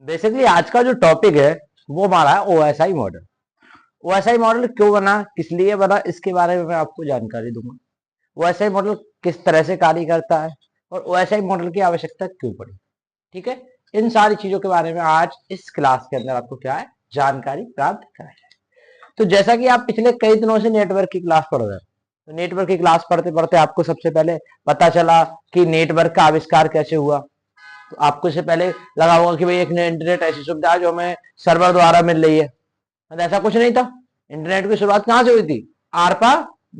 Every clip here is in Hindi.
बेसिकली आज का जो टॉपिक है वो हमारा है ओएसआई मॉडल। ओएसआई मॉडल क्यों बना, किस लिए बना, इसके बारे में मैं आपको जानकारी दूंगा। ओएसआई मॉडल किस तरह से कार्य करता है और ओएसआई मॉडल की आवश्यकता क्यों पड़ी। ठीक है, इन सारी चीजों के बारे में आज इस क्लास के अंदर आपको क्या है जानकारी प्राप्त कराई जाए। तो जैसा कि आप पिछले कई दिनों से नेटवर्क की क्लास पढ़ रहे हैं, तो नेटवर्क की क्लास पढ़ते पढ़ते आपको सबसे पहले पता चला कि नेटवर्क का आविष्कार कैसे हुआ। तो आपको इससे पहले लगा होगा कि भाई एक इंटरनेट ऐसी सुविधा है जो हमें सर्वर द्वारा मिल रही है, तो ऐसा कुछ नहीं था। इंटरनेट की शुरुआत कहां से हुई थी? आरपा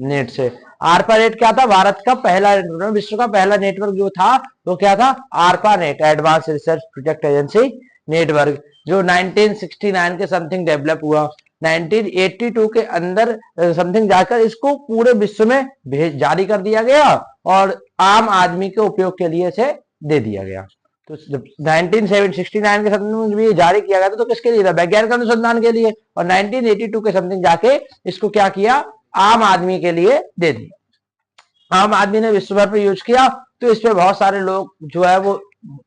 नेट से। आरपा नेट क्या था? भारत का पहला, विश्व का पहला नेटवर्क जो था वो क्या था? आरपा net, advance research project agency network, जो 1969 के समथिंग डेवलप हुआ। 1982 के अंदर समथिंग जाकर इसको पूरे विश्व में जारी कर दिया गया और आम आदमी के उपयोग के लिए इसे दे दिया गया। तो 1969 के समथिंग में जारी किया गया था, तो किसके लिए था? वैज्ञानिक अनुसंधान के लिए। और 1982 के समथिंग जाके इसको क्या किया? आम आदमी के लिए दे दिया। आम आदमी ने विश्व भर पे यूज किया, तो इस पे बहुत सारे लोग जो है वो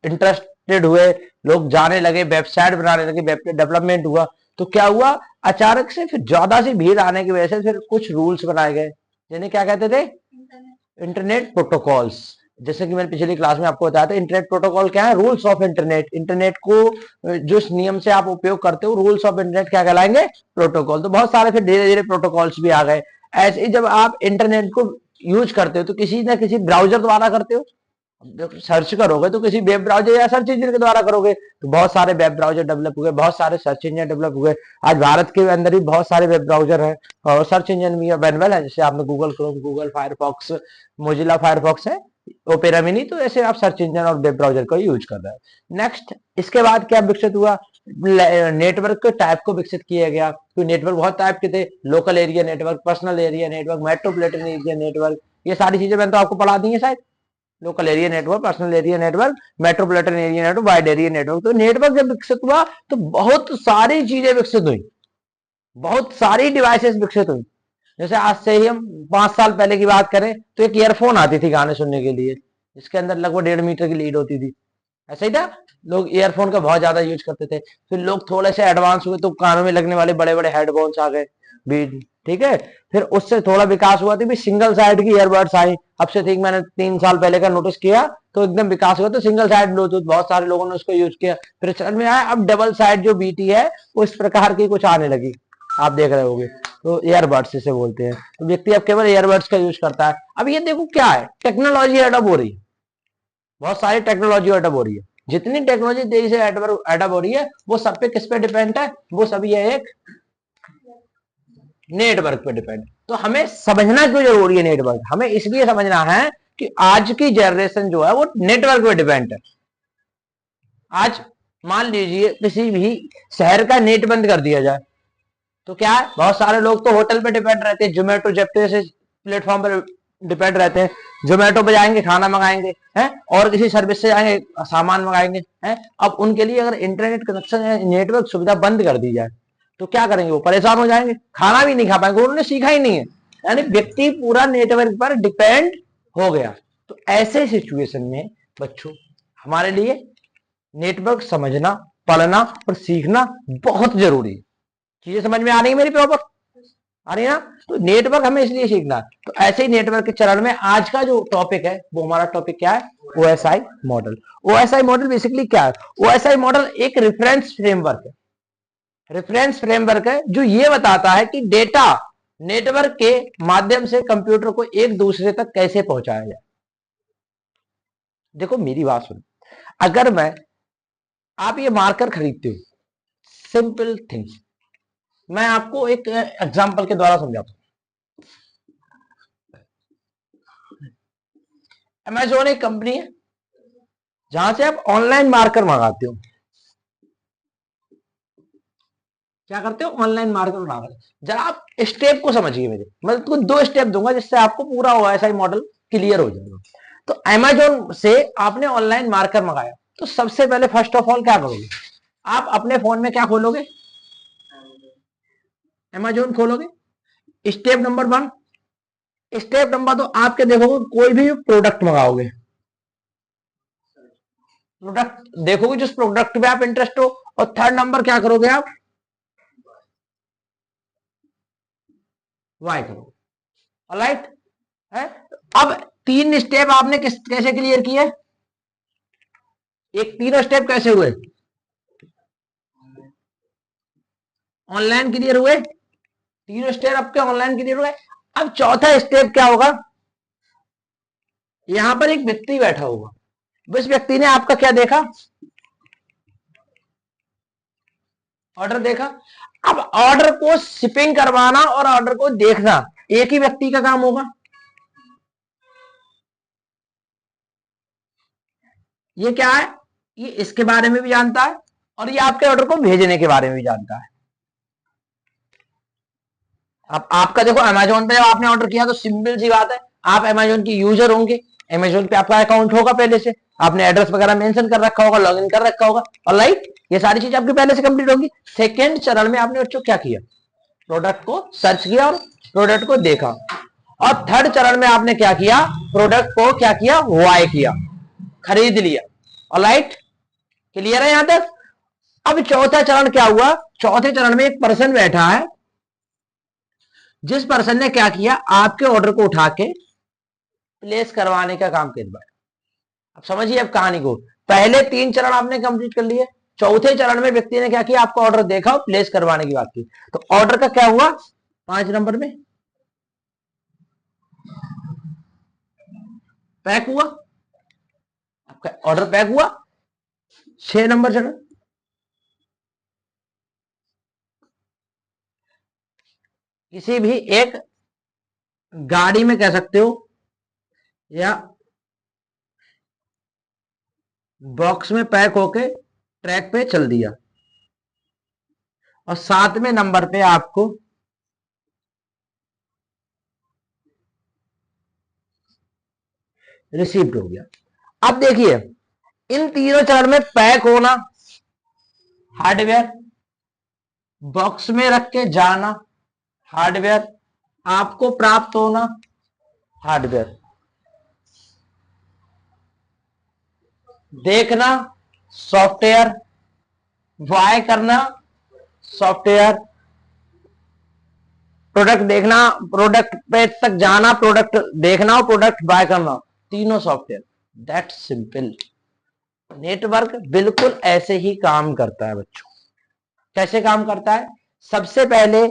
इंटरेस्टेड हुए, लोग जाने लगे, वेबसाइट बनाने लगे, वेब डेवलपमेंट हुआ। तो क्या हुआ, अचानक से फिर ज्यादा सी भीड़ आने की वजह से फिर कुछ रूल्स बनाए गए, जिन्हें क्या कहते थे? Internet protocols. जैसे कि मैंने पिछली क्लास में आपको बताया था, इंटरनेट प्रोटोकॉल क्या है? Rules of internet. इंटरनेट को जिस नियम से आप उपयोग करते हो, रूल्स ऑफ इंटरनेट क्या कहलाएंगे? प्रोटोकॉल। तो बहुत सारे फिर धीरे धीरे प्रोटोकॉल्स भी आ गए। ऐसे ही जब आप इंटरनेट को यूज करते हो तो किसी ना किसी ब्राउजर द्वारा करते हो। जब सर्च करोगे तो किसी वेब ब्राउजर या सर्च इंजन के द्वारा करोगे, तो बहुत सारे वेब ब्राउजर डेवलप हुए, बहुत सारे सर्च इंजन डेवलप हुए। आज भारत के अंदर भी बहुत सारे वेब ब्राउजर हैं और सर्च इंजन भी अवेलेबल है। जैसे आपने Google Chrome, Google Firefox, Mozilla Firefox है, ओपेरा मिनी, तो ऐसे आप सर्च इंजन और वेब ब्राउजर का यूज कर रहे हैं। नेक्स्ट, इसके बाद क्या विकसित हुआ? नेटवर्क के टाइप को विकसित किया गया। तो नेटवर्क बहुत टाइप के थे, local area network, personal area network, metropolitan area network. ये सारी चीजें मैंने तो आपको पढ़ा दी है शायद। Local area network, personal area network, metropolitan area network, wide area network. तो नेटवर्क जब विकसित हुआ तो बहुत सारी चीजें विकसित हुई, बहुत सारी डिवाइसेस विकसित हुई। जैसे आज से ही हम 5 साल पहले की बात करें तो एक ईयरफोन आती थी गाने सुनने के लिए, इसके अंदर लगभग 1.5 मीटर की लीड होती थी। ऐसा ही था, लोग ईयरफोन का बहुत ज्यादा यूज करते थे। फिर लोग थोड़े से एडवांस हुए तो कानों में लगने वाले बड़े बड़े हेडफोन्स आ गए भी। ठीक है, फिर उससे थोड़ा विकास हुआ तो भी सिंगल साइड की ईयरबड्स आई। अब से ठीक मैंने 3 साल पहले का नोटिस किया तो एकदम विकास हुआ, तो सिंगल साइड ब्लूटूथ बहुत सारे लोगों ने उसको यूज किया। फिर चल में आया अब डबल साइड जो बीटी है वो इस प्रकार की कुछ आने लगी, आप देख रहे होगे। तो ईयरबड्स इसे बोलते हैं। तो व्यक्ति अब केवल ईयरबड्स का यूज करता है। अब ये देखो क्या है, टेक्नोलॉजी एडॉप हो रही है, बहुत सारी टेक्नोलॉजी एडॉप हो रही है। जितनी टेक्नोलॉजी तेजी से एडॉप हो रही है वो सब पे किस पे डिपेंड है? वो सभी है एक नेटवर्क पे डिपेंड। तो हमें समझना क्यों जरूरी है नेटवर्क? हमें इसलिए समझना है कि आज की जनरेशन जो है वो नेटवर्क पे डिपेंड है। आज मान लीजिए किसी भी शहर का नेट बंद कर दिया जाए तो क्या है, बहुत सारे लोग तो होटल पे डिपेंड रहते हैं, जोमेटो जेप्टो से प्लेटफॉर्म पर डिपेंड रहते हैं। जोमेटो पे जाएंगे खाना मंगाएंगे हैं, और किसी सर्विस से जाएंगे सामान मंगाएंगे हैं। अब उनके लिए अगर इंटरनेट कनेक्शन या नेटवर्क सुविधा बंद कर दी जाए तो क्या करेंगे? वो परेशान हो जाएंगे, खाना भी नहीं खा पाएंगे, उन्होंने सीखा ही नहीं है। यानी व्यक्ति पूरा नेटवर्क पर डिपेंड हो गया। तो ऐसे सिचुएशन में बच्चों हमारे लिए नेटवर्क समझना, पढ़ना और सीखना बहुत जरूरी है। चीजें समझ में आ रही है मेरी प्रॉपर? आ रही है ना? तो नेटवर्क हमें इसलिए सीखना है। तो ऐसे ही नेटवर्क के चरण में आज का जो टॉपिक है वो हमारा टॉपिक क्या है? OSI model. OSI model basically क्या है? ओएसआई मॉडल एक रेफरेंस फ्रेमवर्क है, रेफरेंस फ्रेमवर्क है जो ये बताता है कि डेटा नेटवर्क के माध्यम से कंप्यूटर को एक दूसरे तक कैसे पहुंचाया जाए। देखो मेरी बात सुनो, अगर मैं, आप ये मार्कर खरीदते हो, सिंपल थिंग्स, मैं आपको एक एग्जांपल के द्वारा समझाता हूं। अमेजोन एक कंपनी है जहां से आप ऑनलाइन मार्कर मंगाते हो। क्या करते हो? ऑनलाइन मार्कर मंगाते हो। जरा आप स्टेप को समझिए मेरे, मैं तुमको 2 स्टेप दूंगा जिससे आपको पूरा ओएसआई मॉडल क्लियर हो जाएगा। तो अमेजोन से आपने ऑनलाइन मार्कर मंगाया, तो सबसे पहले फर्स्ट ऑफ ऑल क्या करोगे? आप अपने फोन में क्या खोलोगे? अमेजोन खोलोगे। Step number 1। स्टेप नंबर 2, आपके देखोगे कोई भी प्रोडक्ट मंगाओगे, प्रोडक्ट देखोगे जिस प्रोडक्ट में आप इंटरेस्ट हो, और थर्ड नंबर क्या करोगे आप, वाई करोगे। ऑलराइट है। अब 3 स्टेप आपने कैसे क्लियर किए, एक तीनों स्टेप कैसे हुए, ऑनलाइन क्लियर हुए, तीनों स्टेप आपके ऑनलाइन क्लियर हुए। अब चौथा स्टेप क्या होगा, यहां पर एक व्यक्ति बैठा होगा, उस व्यक्ति ने आपका क्या देखा, ऑर्डर देखा। अब ऑर्डर को शिपिंग करवाना और ऑर्डर को देखना एक ही व्यक्ति का काम होगा। ये क्या है, ये इसके बारे में भी जानता है और ये आपके ऑर्डर को भेजने के बारे में भी जानता है। अब आपका देखो अमेजोन पे जब आपने ऑर्डर किया तो सिंपल सी बात है, आप अमेजोन की यूजर होंगे, अमेजोन पे आपका अकाउंट होगा पहले से, आपने एड्रेस वगैरह मेंशन कर रखा होगा, लॉगिन कर रखा होगा, ऑलराइट, ये सारी चीज आपकी पहले से कंप्लीट होगी। सेकेंड चरण में आपने बच्चों क्या किया, प्रोडक्ट को सर्च किया और प्रोडक्ट को देखा। और थर्ड चरण में आपने क्या किया, प्रोडक्ट को क्या किया, बाय किया, खरीद लिया। ऑलराइट, क्लियर है यहां तक। अब चौथा चरण क्या हुआ, चौथे चरण में एक पर्सन बैठा है, जिस पर्सन ने क्या किया, आपके ऑर्डर को उठा के प्लेस करवाने का काम करवाया। अब समझिए अब कहानी को, पहले 3 चरण आपने कंप्लीट कर लिए, चौथे चरण में व्यक्ति ने क्या किया, आपका ऑर्डर देखा और प्लेस करवाने की बात की। तो ऑर्डर का क्या हुआ, 5 नंबर में पैक हुआ, आपका ऑर्डर पैक हुआ। 6 नंबर चरण, किसी भी एक गाड़ी में कह सकते हो या बॉक्स में पैक होके ट्रैक पे चल दिया। और 7वें नंबर पे आपको रिसीव्ड हो गया। अब देखिए इन तीनों चरण में पैक होना हार्डवेयर, बॉक्स में रख के जाना हार्डवेयर, आपको प्राप्त होना हार्डवेयर, देखना सॉफ्टवेयर, बाय करना सॉफ्टवेयर, प्रोडक्ट देखना, प्रोडक्ट पे तक जाना, प्रोडक्ट देखना और प्रोडक्ट बाय करना, तीनों सॉफ्टवेयर। That simple. नेटवर्क बिल्कुल ऐसे ही काम करता है बच्चों। कैसे काम करता है, सबसे पहले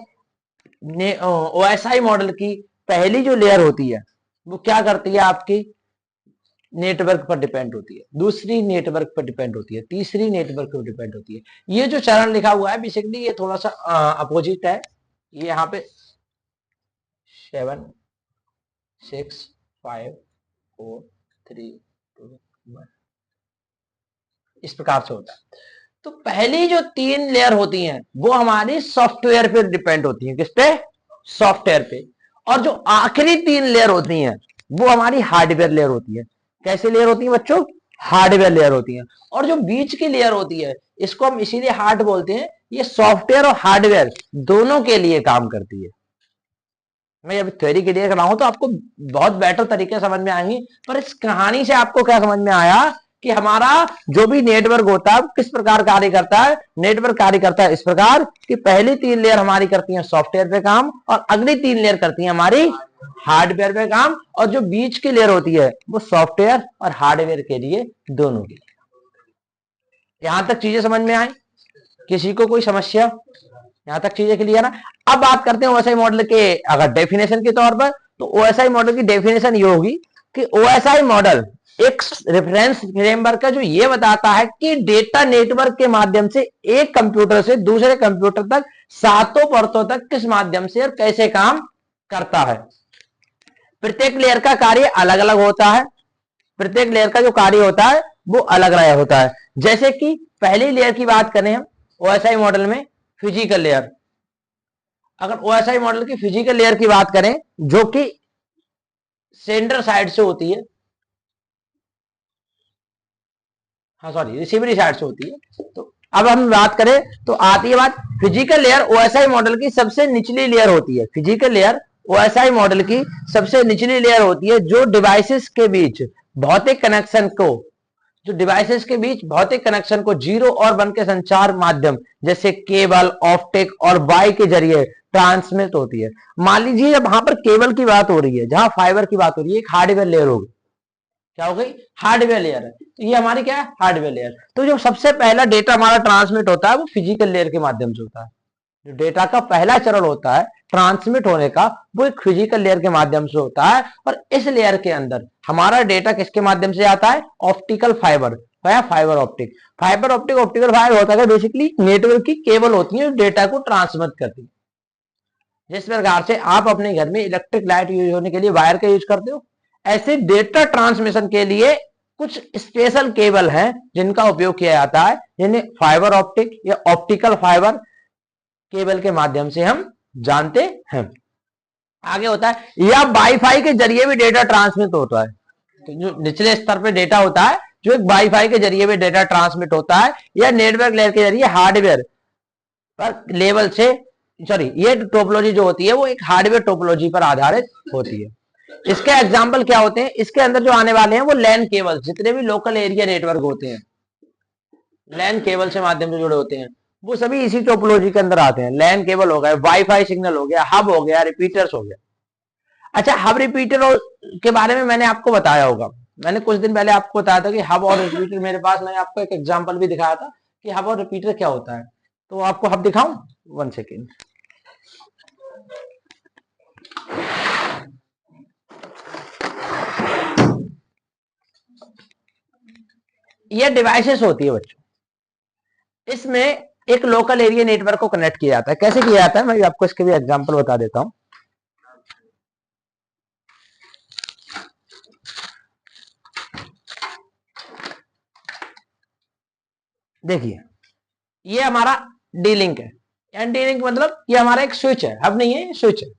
ओएसआई मॉडल की पहली जो लेयर होती है वो क्या करती है, आपकी नेटवर्क पर डिपेंड होती है, दूसरी नेटवर्क पर डिपेंड होती है, तीसरी नेटवर्क पर डिपेंड होती है। ये जो चरण लिखा हुआ है बेसिकली ये थोड़ा सा अपोजिट है। ये यहाँ पे 7 6 5 4 3 2 1 इस प्रकार से होता है। तो पहली जो 3 लेयर होती हैं वो हमारी सॉफ्टवेयर पे डिपेंड होती हैं, किस पे, सॉफ्टवेयर पे। और जो आखिरी 3 लेयर होती हैं वो हमारी हार्डवेयर लेयर होती है। कैसे लेयर होती है बच्चों, हार्डवेयर लेयर होती है। और जो बीच की लेयर होती है इसको हम इसीलिए हार्ड बोलते हैं, ये सॉफ्टवेयर और हार्डवेयर दोनों के लिए काम करती है। मैं अभी थ्योरी क्लियर कर रहा हूं तो आपको बहुत बेटर तरीके समझ में आएंगी, पर इस कहानी से आपको क्या समझ में आया कि हमारा जो भी नेटवर्क होता है किस प्रकार कार्य करता है। नेटवर्क कार्य करता है इस प्रकार कि पहली 3 लेयर हमारी करती हैं सॉफ्टवेयर पे काम और अगली 3 लेयर करती हैं हमारी हार्डवेयर पे काम, और जो बीच की लेयर होती है वो सॉफ्टवेयर और हार्डवेयर के लिए, दोनों के लिए। यहां तक चीजें समझ में आई, किसी को कोई समस्या, यहां तक चीजें क्लियर है। अब बात करते हैं ओएसआई मॉडल के अगर डेफिनेशन के तौर पर, तो ओएसआई मॉडल की डेफिनेशन ये होगी कि ओएसआई मॉडल एक रेफरेंस फ्रेमवर्क है जो ये बताता है कि डेटा नेटवर्क के माध्यम से एक कंप्यूटर से दूसरे कंप्यूटर तक 7 परतों तक किस माध्यम से और कैसे काम करता है। प्रत्येक लेयर का कार्य अलग अलग होता है, प्रत्येक लेयर का जो कार्य होता है वो अलग अलग होता है। जैसे कि पहली लेयर की बात करें हम ओएसआई मॉडल में, फिजिकल लेयर। अगर ओएसआई मॉडल की फिजिकल लेयर की बात करें जो कि सेंडर साइड से होती है, हाँ सॉरी रिसीवरी साइड से होती है, तो अब हम बात करें तो आती है बात फिजिकल लेयर ओएसआई मॉडल की सबसे निचली लेयर होती है। फिजिकल लेयर ओएसआई मॉडल की सबसे निचली लेयर होती है जो डिवाइसेस के बीच भौतिक कनेक्शन को जो डिवाइसेस के बीच भौतिक कनेक्शन को 0 और 1 के संचार माध्यम जैसे केबल, ऑप्टिक और वाई के जरिए ट्रांसमिट होती है। मान लीजिए जब वहां पर केबल की बात हो रही है, जहां फाइबर की बात हो रही है, एक हार्डवेयर लेयर होगी, क्या हो गई, हार्डवेयर लेयर है। तो ये हमारी क्या है, हार्डवेयर लेयर। तो जो सबसे पहला डेटा हमारा ट्रांसमिट होता है वो फिजिकल लेयर के माध्यम से होता है। जो डेटा का पहला चरण होता है ट्रांसमिट होने का, वो एक फिजिकल लेयर के माध्यम से होता है। और इस लेयर के अंदर हमारा डेटा किसके माध्यम से आता है, optical fibre, fibre optic. Fibre optic, optical fibre होता है बेसिकली नेटवर्क की केबल होती है जो डेटा को ट्रांसमिट करती है। जिस प्रकार से आप अपने घर में इलेक्ट्रिक लाइट यूज होने के लिए वायर का यूज करते हो, ऐसे डेटा ट्रांसमिशन के लिए कुछ स्पेशल केबल हैं जिनका उपयोग किया जाता है, जिन्हें फाइबर ऑप्टिक या ऑप्टिकल फाइबर केबल के माध्यम से हम जानते हैं। आगे होता है या वाईफाई के जरिए भी डेटा ट्रांसमिट होता है। तो जो निचले स्तर पे डेटा होता है, जो एक वाईफाई के जरिए भी डेटा ट्रांसमिट होता है, या नेटवर्क लेयर के जरिए हार्डवेयर पर लेवल से, सॉरी, ये टोपोलॉजी जो होती है वो एक हार्डवेयर टोपोलॉजी पर आधारित होती है। इसके एग्जाम्पल क्या होते हैं, इसके अंदर जो आने वाले हैं वो लैन केबल, जितने भी लोकल एरिया नेटवर्क होते हैं लैन केबल से माध्यम से जुड़े होते हैं, वो सभी इसी टोपोलॉजी के अंदर आते हैं। लैन केबल हो गया, वाईफाई सिग्नल हो गया, हब हो गया, रिपीटर्स हो गया। अच्छा, हब रिपीटर के बारे में मैंने आपको बताया होगा, मैंने कुछ दिन पहले आपको बताया था कि हब और रिपीटर, मेरे पास मैंने आपको एक एग्जांपल भी दिखाया था कि हब और रिपीटर क्या होता है। तो आपको हब दिखाऊं, 1 सेकेंड। ये डिवाइसेस होती है बच्चों, इसमें एक लोकल एरिया नेटवर्क को कनेक्ट किया जाता है। कैसे किया जाता है मैं आपको इसके भी एग्जांपल बता देता हूं। देखिए, ये हमारा डी लिंक है, एंड डी लिंक मतलब ये हमारा एक स्विच है, हब नहीं है, स्विच है।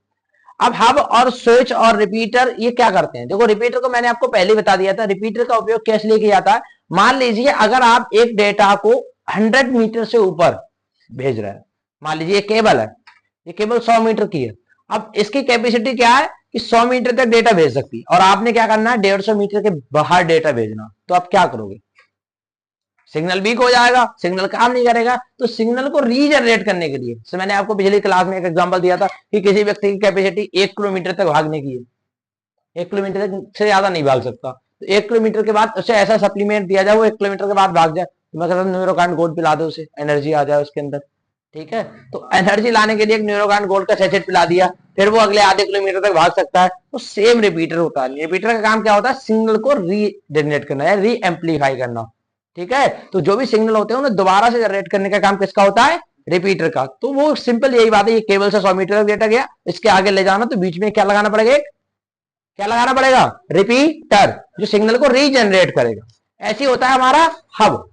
अब हब और स्विच और रिपीटर ये क्या करते हैं, देखो रिपीटर को मैंने आपको पहले बता दिया था, रिपीटर का उपयोग कैसे लिए किया जाता है। मान लीजिए अगर आप एक डेटा को 100 मीटर से ऊपर भेज रहे हैं, मान लीजिए केबल है, ये केबल 100 मीटर की है। अब इसकी कैपेसिटी क्या है कि 100 मीटर तक डेटा भेज सकती है, और आपने क्या करना है, 150 मीटर के बाहर डेटा भेजना। तो आप क्या करोगे, सिग्नल वीक हो जाएगा, सिग्नल काम नहीं करेगा। तो सिग्नल को रीजनरेट करने के लिए, तो मैंने आपको पिछली क्लास में एक एग्जांपल दिया था कि किसी व्यक्ति की कैपेसिटी 1 किलोमीटर तक भागने की है, 1 किलोमीटर तक से ज्यादा नहीं भाग सकता। तो 1 किलोमीटर के बाद उसे ऐसा सप्लीमेंट दिया जाए वो 1 किलोमीटर के बाद भाग जाए, तो मैं कहता हूँ न्यूरोकार्न गोल्ड पिला दो उसे, एनर्जी आ जाए उसके अंदर। ठीक है, तो एनर्जी लाने के लिए एक न्यूरोकार्न गोल्ड का सैचेट पिला दिया, फिर वो अगले आधे किलोमीटर तक भाग सकता है। तो सेम रिपीटर होता है। रिपीटर का काम क्या होता है, सिग्नल को रीजनरेट करना या री एम्पलीफाई करना। ठीक है, तो जो भी सिग्नल होते हैं उन्हें दोबारा से जनरेट करने का काम किसका होता है, रिपीटर का। तो वो सिंपल यही बात है, ये केबल से 100 मीटर तक डेटा गया, इसके आगे ले जाना तो बीच में क्या लगाना पड़ेगा, क्या लगाना पड़ेगा, रिपीटर, जो सिग्नल को रीजनरेट करेगा। ऐसे होता है हमारा हब।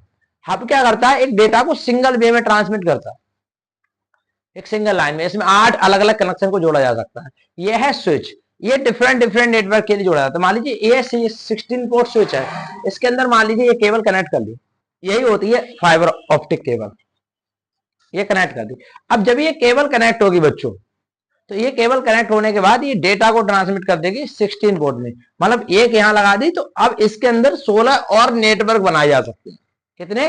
हब क्या करता है, एक डेटा को सिंगल वे में ट्रांसमिट करता है, एक सिंगल लाइन में। इसमें 8 अलग अलग कनेक्शन को जोड़ा जा सकता है। यह है स्विच, ये डिफरेंट डिफरेंट नेटवर्क के लिए जोड़ा जाता है। मान लीजिए ये 16 पोर्ट स्विच है, इसके अंदर मान लीजिए ये केबल कनेक्ट कर ली, यही होती है फाइबर ऑप्टिक केबल, ये कनेक्ट कर दी। अब जब ये केबल कनेक्ट होगी बच्चों, तो ये केबल कनेक्ट होने के बाद ये डेटा को ट्रांसमिट कर देगी 16 पोर्ट में। मतलब एक यहां लगा दी, तो अब इसके अंदर 16 और नेटवर्क बनाए जा सकते हैं। कितने,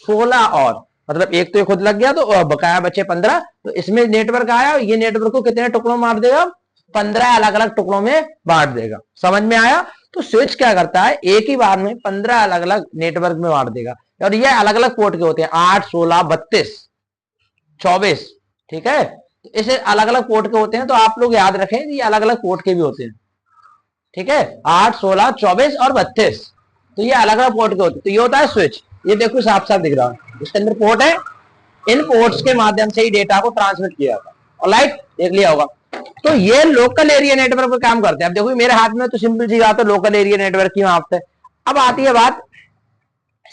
16 और, मतलब एक तो ये खुद लग गया तो बकाया बचे 15। तो इसमें नेटवर्क आया, ये नेटवर्क को कितने टुकड़ों में बांट देगा, 15 अलग अलग टुकड़ों में बांट देगा। समझ में आया। तो स्विच क्या करता है, एक ही बार में 15 अलग अलग नेटवर्क में बांट देगा, और ये अलग अलग पोर्ट के होते हैं, 8, 16, 32, 24। ठीक है, तो इसे अलग अलग पोर्ट के होते हैं, तो आप लोग याद रखें ये अलग अलग पोर्ट के भी होते हैं। ठीक है, 8, 16, 24 और 32, तो ये अलग अलग पोर्ट के होते हैं। तो ये होता है स्विच। ये देखो साफ साफ दिख रहा है, इसके अंदर पोर्ट है, इन पोर्ट्स के माध्यम से ही डेटा को ट्रांसमिट किया जाता है। ऑलराइट, देख लिया होगा। तो ये लोकल एरिया नेटवर्क पर काम करते हैं। अब देखो मेरे हाथ में तो सिंपल सी बात है, लोकल एरिया नेटवर्क की वहां पे। अब आती है बात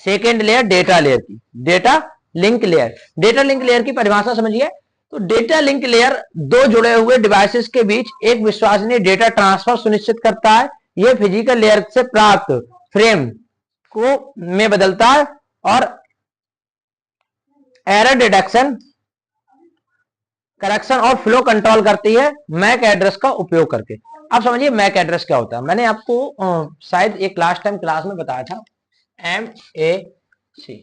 सेकेंड लेयर, डेटा लेयर की, data link layer. Data link layer की परिभाषा समझिए। तो डेटा लिंक लेयर दो जुड़े हुए डिवाइसेस के बीच एक विश्वसनीय डेटा ट्रांसफर सुनिश्चित करता है। यह फिजिकल लेयर से प्राप्त फ्रेम को में बदलता है और एरर डिटेक्शन, करेक्शन और फ्लो कंट्रोल करती है मैक एड्रेस का उपयोग करके। अब समझिए मैक एड्रेस क्या होता है। मैंने आपको शायद एक लास्ट टाइम क्लास में बताया था MAC,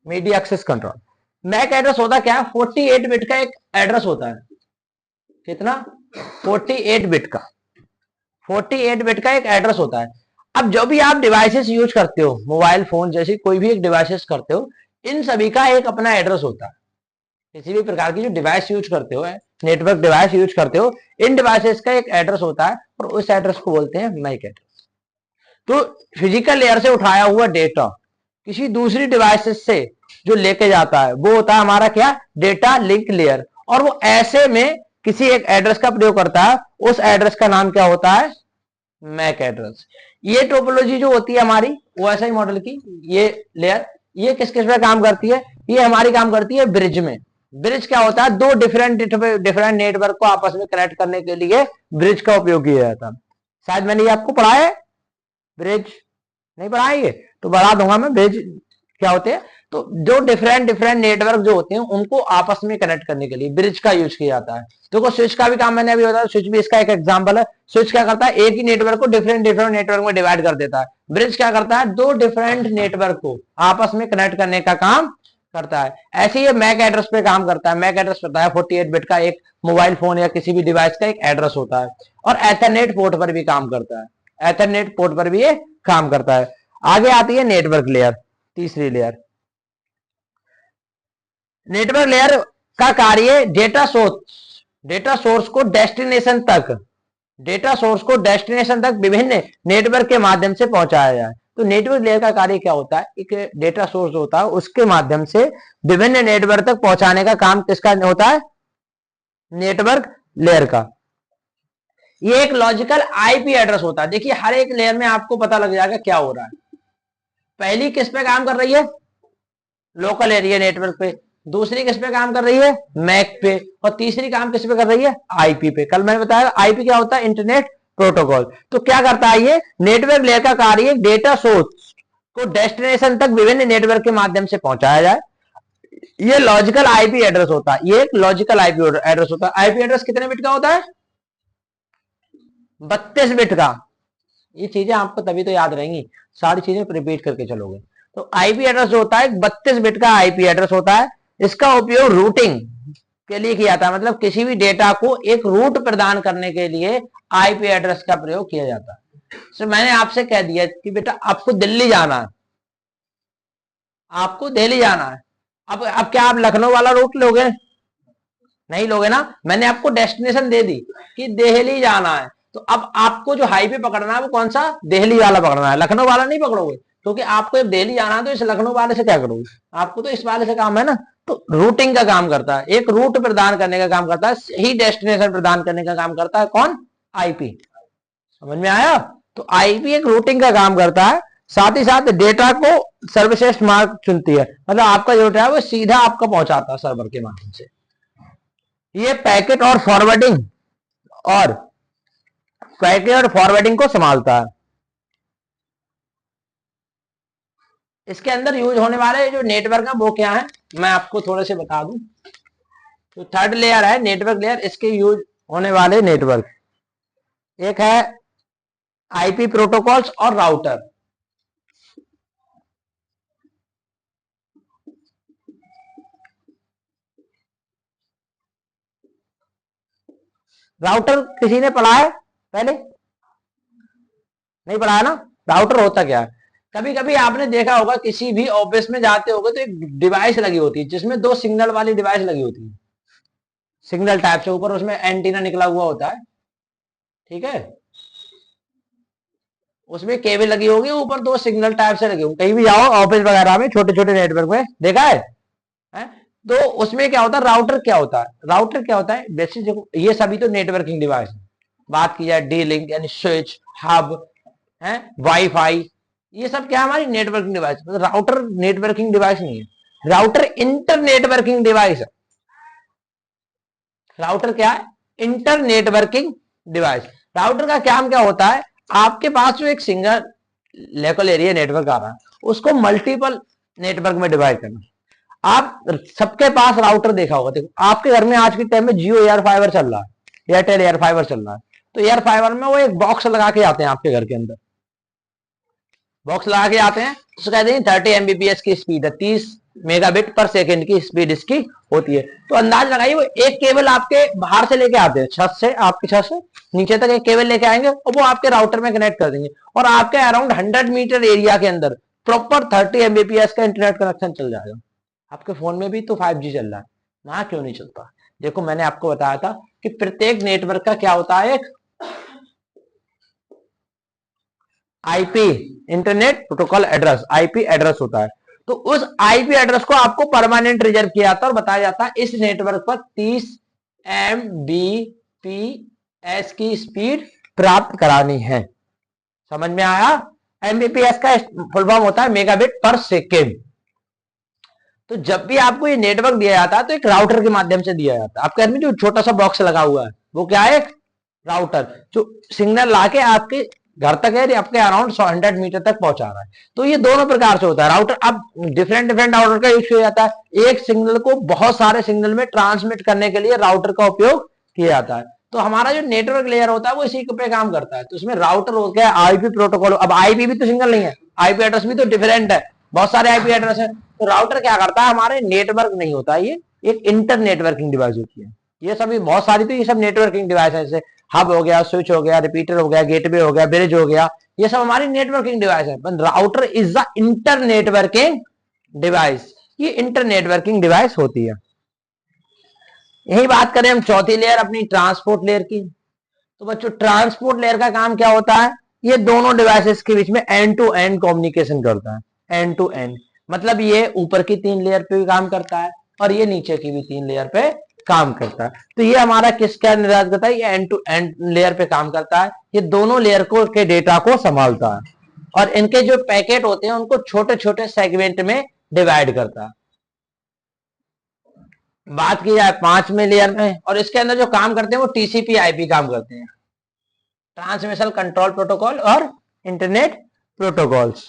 media access control. MAC address होता क्या है? 48 बिट का एक एड्रेस होता है। कितना? 48 बिट का, 48 बिट का एक एड्रेस होता है। अब जो भी आप डिवाइसेस यूज करते हो, मोबाइल फोन जैसी कोई भी एक डिवाइसेस करते हो, इन सभी का एक अपना एड्रेस होता है। किसी भी प्रकार की जो डिवाइस यूज करते हो, नेटवर्क डिवाइस यूज करते हो, इन डिवाइसेस का एक एड्रेस होता है और उस एड्रेस को बोलते हैं मैक एड्रेस। तो फिजिकल लेयर से उठाया हुआ डेटा किसी दूसरी डिवाइसेस से जो लेके जाता है वो होता है हमारा क्या? Data link layer. और वो ऐसे में किसी एक एड्रेस का प्रयोग करता है, उस एड्रेस का नाम क्या होता है? Mac address. ये टोपोलॉजी जो होती है हमारी ओएसआई मॉडल की, ये लेयर, ये किस किस पे काम करती है? ये हमारी काम करती है ब्रिज में। ब्रिज क्या होता है? दो डिफरेंट नेटवर्क को आपस में कनेक्ट करने के लिए ब्रिज का उपयोग किया जाता है। शायद मैंने ये आपको पढ़ा है, ब्रिज नहीं पढ़ाएंगे तो बढ़ा दूंगा मैं। ब्रिज क्या होते हैं? तो जो डिफरेंट नेटवर्क जो होते हैं उनको आपस में कनेक्ट करने के लिए ब्रिज का यूज किया जाता है। देखो स्विच का भी काम मैंने अभी बताया, स्विच भी इसका एक एग्जांपल है। स्विच क्या करता है? एक ही नेटवर्क को डिफरेंट नेटवर्क में डिवाइड कर देता है। ब्रिज क्या करता है? दो डिफरेंट नेटवर्क को आपस में कनेक्ट करने का काम करता है। ऐसे ही मैक एड्रेस पे काम करता है। मैक एड्रेस होता है 48 बिट का एक मोबाइल फोन या किसी भी डिवाइस का एक एड्रेस होता है, और एथरनेट पोर्ट पर भी काम करता है। एथरनेट पोर्ट पर भी ये काम करता है। आगे आती है नेटवर्क लेयर, तीसरी लेयर। नेटवर्क लेयर का कार्य डेटा सोर्स को डेस्टिनेशन तक विभिन्न नेटवर्क के माध्यम से पहुंचाया जाए। तो नेटवर्क लेयर का कार्य क्या होता है? एक डेटा सोर्स होता है, उसके माध्यम से विभिन्न नेटवर्क तक पहुंचाने का काम किसका होता है? नेटवर्क लेयर का। ये एक लॉजिकल आईपी एड्रेस होता है। देखिए हर एक लेयर में आपको पता लग जाएगा क्या हो रहा है। पहली किस पे काम कर रही है? लोकल एरिया नेटवर्क पे। दूसरी किस पे काम कर रही है? मैक पे। और तीसरी काम किस पे कर रही है? आईपी पे। कल मैंने बताया आईपी क्या होता है? Internet protocol. तो क्या करता है ये नेटवर्क लेयर का कार्य? डेटा सोर्स को डेस्टिनेशन तक विभिन्न नेटवर्क के माध्यम से पहुंचाया जाए। ये लॉजिकल आईपी एड्रेस होता है। ये एक लॉजिकल आईपी एड्रेस होता है। आईपी एड्रेस कितने बिट का होता है? 32 बिट का। ये चीजें आपको तभी तो याद रहेंगी, सारी चीजें रिपीट करके चलोगे। तो आईपी एड्रेस जो होता है 32 बिट का आईपी एड्रेस होता है। इसका उपयोग रूटिंग के लिए किया जाता है, मतलब किसी भी डेटा को एक रूट प्रदान करने के लिए आईपी एड्रेस का प्रयोग किया जाता है। तो मैंने आपसे कह दिया कि बेटा आपको दिल्ली जाना है, आपको दिल्ली जाना है। अब क्या आप लखनऊ वाला रूट लोगे? नहीं लोगे ना। मैंने आपको डेस्टिनेशन दे दी कि दिल्ली जाना है, तो अब आपको जो हाईवे पकड़ना है वो कौन सा? दिल्ली वाला पकड़ना है, लखनऊ वाला नहीं पकड़ोगे। क्योंकि आपको जब दिल्ली जाना है तो इस लखनऊ वाले से क्या करोगे? आपको तो इस वाले से काम है ना। तो रूटिंग का काम करता है, एक रूट प्रदान करने का काम करता है, ही डेस्टिनेशन प्रदान करने का काम करता है कौन? आईपी। समझ में आया? तो आईपी एक रूटिंग का काम करता है, साथ ही साथ डेटा को सर्वश्रेष्ठ मार्ग चुनती है, मतलब आपका जो डेटा है वो सीधा आपका पहुंचाता है सर्वर के माध्यम से। ये पैकेट और फॉरवर्डिंग को संभालता है। इसके अंदर यूज होने वाले जो नेटवर्क है वो क्या है मैं आपको थोड़े से बता दूं। तो थर्ड लेयर है नेटवर्क लेयर। इसके यूज होने वाले नेटवर्क एक है आईपी प्रोटोकॉल्स और राउटर। राउटर किसी ने पढ़ा है पहले? नहीं पढ़ा है ना। राउटर होता क्या है? कभी कभी आपने देखा होगा किसी भी ऑफिस में जाते होगे तो एक डिवाइस लगी होती है जिसमें दो सिग्नल वाली डिवाइस लगी होती है, सिग्नल टाइप से, ऊपर उसमें एंटीना निकला हुआ होता है, ठीक है। उसमें केबल लगी होगी, ऊपर दो सिग्नल टाइप से लगे होंगे। कहीं भी जाओ ऑफिस वगैरह में छोटे छोटे नेटवर्क में देखा है? तो उसमें क्या होता है? राउटर क्या होता है? राउटर क्या होता है बेसिक? देखो ये सभी तो नेटवर्किंग डिवाइस है। बात की जाए डी लिंक यानी स्विच, हब है, वाईफाई, ये सब क्या है? हमारी networking device. Router networking device नहीं है, राउटर इंटर नेटवर्किंग डिवाइस है। राउटर क्या है? Inter networking device. राउटर का काम क्या होता है? आपके पास जो एक सिंगल लोकल एरिया नेटवर्क आ रहा है उसको मल्टीपल नेटवर्क में डिवाइड करना। आप सबके पास राउटर देखा होगा। देखो आपके घर में आज के टाइम में जियो एयर फाइबर चल रहा है, एयरटेल एयर फाइबर चल रहा है। तो एयर फाइबर में वो एक बॉक्स लगा के आते हैं आपके घर के अंदर। बॉक्स लगा के आते हैं तो कहते हैं 30 एमबीपीएस की स्पीड है, 30 मेगाबिट पर सेकेंड की स्पीड इसकी होती है। तो अंदाज लगाइए वो एक केबल आपके बाहर से लेके आते हैं, छत से, आपकी छत से नीचे तक एक केबल लेके आएंगे और वो आपके राउटर में कनेक्ट कर देंगे और आपके अराउंड 100 मीटर एरिया के अंदर प्रॉपर 30 एमबीपीएस का इंटरनेट कनेक्शन चल जाएगा। आपके फोन में भी तो 5G चल रहा है, वहां क्यों नहीं चलता? देखो मैंने आपको बताया था कि प्रत्येक नेटवर्क का क्या होता है, एक IP internet protocol address, IP address होता है। तो उस आईपी एड्रेस को आपको परमानेंट रिजर्व किया जाता है और बताया जाता है इस नेटवर्क पर 30 एमबीपीएस की स्पीड प्राप्त करानी है। समझ में आया? एमबीपीएस का फुल फॉर्म होता है मेगाबिट पर सेकेंड। तो जब भी आपको ये नेटवर्क दिया जाता है तो एक राउटर के माध्यम से दिया जाता है। आपके घर में जो छोटा सा बॉक्स लगा हुआ है वो क्या है? एक राउटर, जो सिग्नल लाके आपके घर तक है, आपके अराउंड 100 मीटर तक पहुंचा रहा है। तो ये दोनों प्रकार से होता है राउटर। अब डिफरेंट डिफरेंट राउटर का यूज किया जाता है। एक सिग्नल को बहुत सारे सिग्नल में ट्रांसमिट करने के लिए राउटर का उपयोग किया जाता है। तो हमारा जो नेटवर्क लेयर होता है वो इसी पे काम करता है। तो उसमें राउटर हो गया, आईपी प्रोटोकॉल। अब आईपी भी तो सिंगल नहीं है, आईपी एड्रेस भी तो डिफरेंट है, बहुत सारे आईपी एड्रेस है। तो राउटर क्या करता है, हमारे नेटवर्क नहीं होता है, ये एक इंटर नेटवर्किंग डिवाइस होती है। ये सभी बहुत सारी, तो ये सब नेटवर्किंग डिवाइस है, जैसे हब हो गया, स्विच हो गया, रिपीटर हो गया, गेटवे हो गया, ब्रिज हो गया, ये सब हमारी नेटवर्किंग डिवाइस है। Router is the inter networking device, ये इंटर नेटवर्किंग डिवाइस होती है। यही बात करें हम चौथी लेयर अपनी ट्रांसपोर्ट लेयर की। तो बच्चों ट्रांसपोर्ट लेयर का काम क्या होता है, ये दोनों डिवाइसेस के बीच में एंड टू एंड कम्युनिकेशन करता है। एंड टू एंड मतलब ये ऊपर की 3 लेयर पे भी काम करता है और ये नीचे की भी 3 लेयर पे काम करता है। तो ये हमारा किसका निर्धारित करता है, ये एंड टू एंड लेयर पे काम करता है। ये दोनों लेयर को के डेटा को संभालता है और इनके जो पैकेट होते हैं उनको छोटे छोटे सेगमेंट में डिवाइड करता है। बात की जाए 5वें लेयर में, और इसके अंदर जो काम करते हैं वो टीसीपी आईपी काम करते हैं, ट्रांसमिशन कंट्रोल प्रोटोकॉल और इंटरनेट प्रोटोकॉल्स।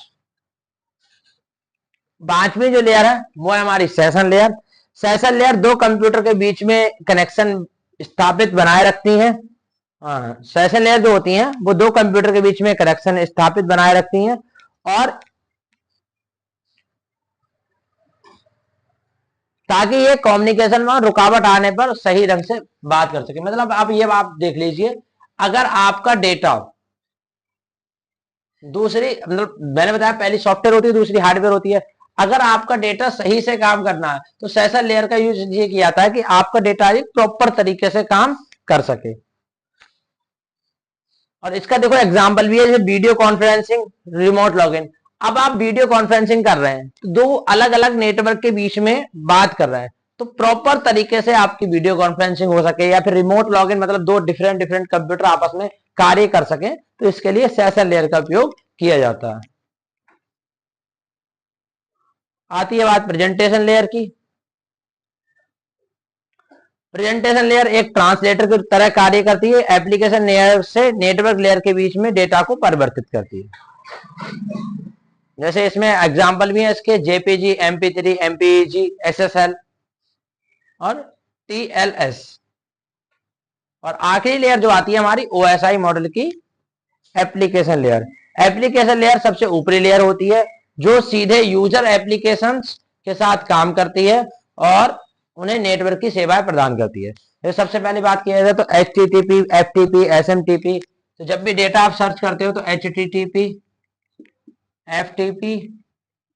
5वीं जो लेयर है वो है हमारी सेशन लेयर। सेशन लेयर दो कंप्यूटर के बीच में कनेक्शन स्थापित बनाए रखती है। सेशन लेयर जो होती हैं वो दो कंप्यूटर के बीच में कनेक्शन स्थापित बनाए रखती हैं और ताकि ये कम्युनिकेशन में रुकावट आने पर सही ढंग से बात कर सके। मतलब आप ये आप देख लीजिए, अगर आपका डेटा दूसरी, मतलब मैंने बताया पहली सॉफ्टवेयर होती है, दूसरी हार्डवेयर होती है। अगर आपका डेटा सही से काम करना है तो सेशन लेयर का यूज ये किया जाता है कि आपका डेटा एक प्रॉपर तरीके से काम कर सके। और इसका देखो एग्जांपल भी है, जैसे वीडियो कॉन्फ्रेंसिंग, रिमोट लॉगिन। अब आप वीडियो कॉन्फ्रेंसिंग कर रहे हैं तो दो अलग अलग नेटवर्क के बीच में बात कर रहे हैं, तो प्रॉपर तरीके से आपकी वीडियो कॉन्फ्रेंसिंग हो सके, या फिर रिमोट लॉगिन मतलब दो डिफरेंट डिफरेंट कंप्यूटर आपस में कार्य कर सके, तो इसके लिए सेशन लेयर का उपयोग किया जाता है। आती है बात प्रेजेंटेशन लेयर की। प्रेजेंटेशन लेयर एक ट्रांसलेटर की तरह कार्य करती है, एप्लीकेशन लेयर से नेटवर्क लेयर के बीच में डेटा को परिवर्तित करती है। जैसे इसमें एग्जांपल भी है इसके, जेपीजी, MP3, MPEG, SSL और TLS। और आखिरी लेयर जो आती है हमारी OSI मॉडल की, एप्लीकेशन लेयर। एप्लीकेशन लेयर सबसे ऊपरी लेयर होती है जो सीधे यूजर एप्लीकेशंस के साथ काम करती है और उन्हें नेटवर्क की सेवाएं प्रदान करती है। तो सबसे पहले बात किया जाए तो HTTP, FTP, SMTP। तो जब भी डेटा आप सर्च करते हो तो HTTP, FTP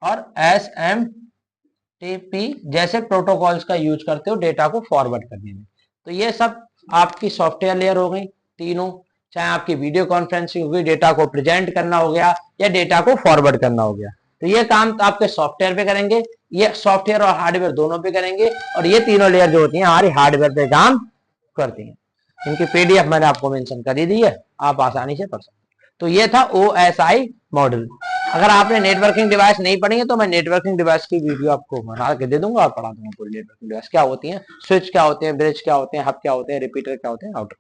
और SMTP जैसे प्रोटोकॉल्स का यूज करते हो डेटा को फॉरवर्ड करने में। तो ये सब आपकी सॉफ्टवेयर लेयर हो गई तीनों, चाहे आपकी वीडियो कॉन्फ्रेंसिंग हो गई, डेटा को प्रेजेंट करना हो गया या डेटा को फॉरवर्ड करना हो गया। तो ये काम तो आपके सॉफ्टवेयर पे करेंगे, ये सॉफ्टवेयर और हार्डवेयर दोनों पे करेंगे, और ये तीनों लेयर जो होती हैं हमारी हार्डवेयर पे काम करती हैं। इनकी PDF मैंने आपको मेंशन कर ही दी है, आप आसानी से पढ़ सकते हैं। तो ये था OSI मॉडल। अगर आपने नेटवर्किंग डिवाइस नहीं पढ़ी है तो मैं नेटवर्किंग डिवाइस की वीडियो आपको बना के दे दूंगा और पढ़ा दूंगा पूरी नेटवर्किंग डिवाइस क्या होती है, स्विच क्या होते हैं, ब्रिज क्या होते हैं, हब क्या होते हैं, रिपीटर क्या होते हैं, राउटर।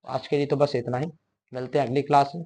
आज के लिए तो बस इतना ही, मिलते हैं अगली क्लास में।